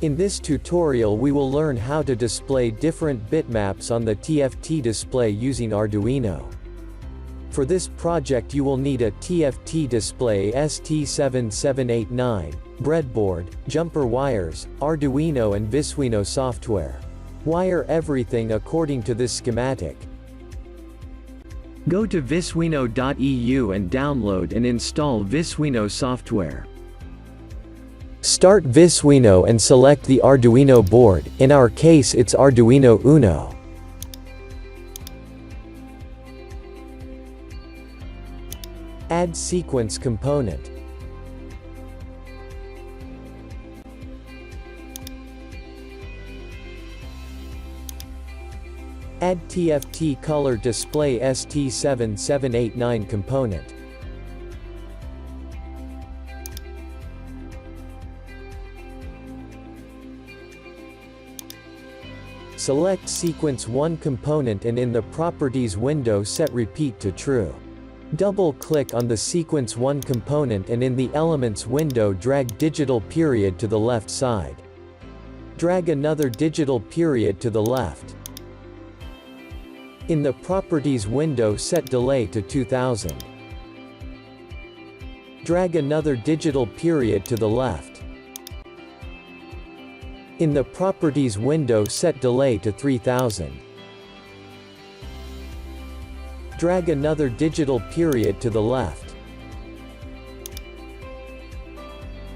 In this tutorial we will learn how to display different bitmaps on the TFT display using Arduino. For this project you will need a TFT Display ST7789, breadboard, jumper wires, Arduino and Visuino software. Wire everything according to this schematic. Go to visuino.eu and download and install Visuino software. Start Visuino and select the Arduino board, in our case it's Arduino Uno. Add sequence component. Add TFT color display ST7789 component. Select sequence 1 component and in the properties window set repeat to true. Double-click on the sequence 1 component and in the elements window drag digital period to the left side. Drag another digital period to the left. In the properties window set delay to 2000. Drag another digital period to the left. In the properties window set delay to 3000. Drag another digital period to the left.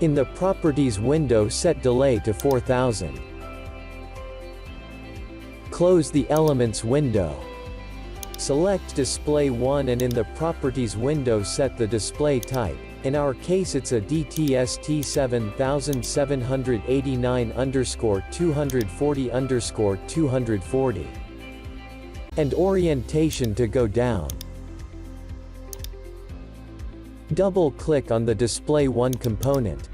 In the properties window set delay to 4000. Close the elements window. Select display 1 and in the properties window set the display type. In our case it's a DTST7789_240_240. And orientation to go down. Double-click on the display 1 component.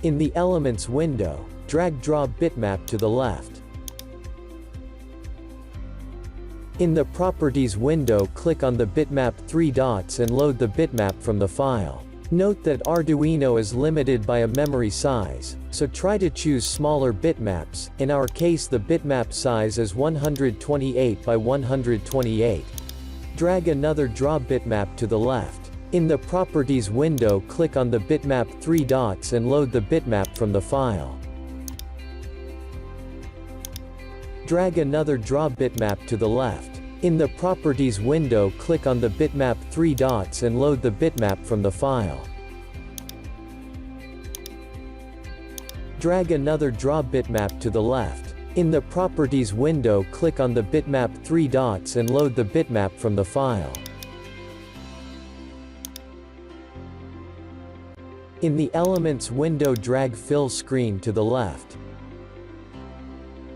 In the elements window, drag draw bitmap to the left. In the properties window click on the bitmap 3 dots and load the bitmap from the file. Note that Arduino is limited by a memory size, so try to choose smaller bitmaps. In our case the bitmap size is 128 by 128. Drag another draw bitmap to the left. In the properties window click on the bitmap 3 dots and load the bitmap from the file. Drag another draw bitmap to the left. In the properties window click on the bitmap 3 dots and load the bitmap from the file. Drag another draw bitmap to the left. In the properties window click on the bitmap 3 dots and load the bitmap from the file. In the elements window drag fill screen to the left.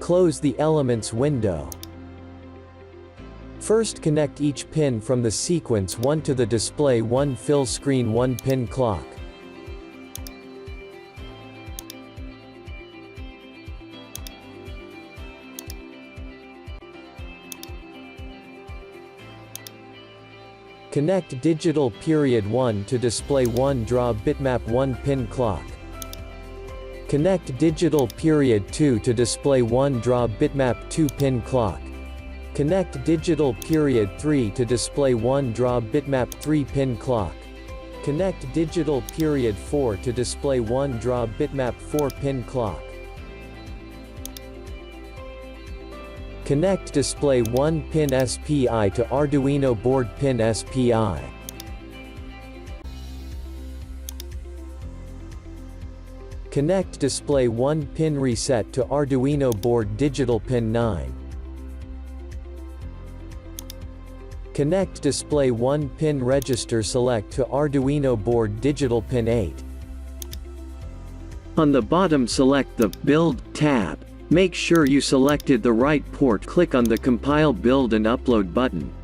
Close the elements window. First connect each pin from the sequence 1 to the display 1 fill screen 1 pin clock. Connect digital period 1 to display 1 draw bitmap 1 pin clock. Connect digital period 2 to display 1 draw bitmap 2 pin clock. Connect digital period 3 to display 1 draw bitmap 3 pin clock. Connect digital period 4 to display 1 draw bitmap 4 pin clock. Connect display 1 pin SPI to Arduino board pin SPI. Connect display 1 pin reset to Arduino board digital pin 9. Connect display 1 pin register select to Arduino board digital pin 8. On the bottom select the Build tab. Make sure you selected the right port. Click on the Compile Build and Upload button.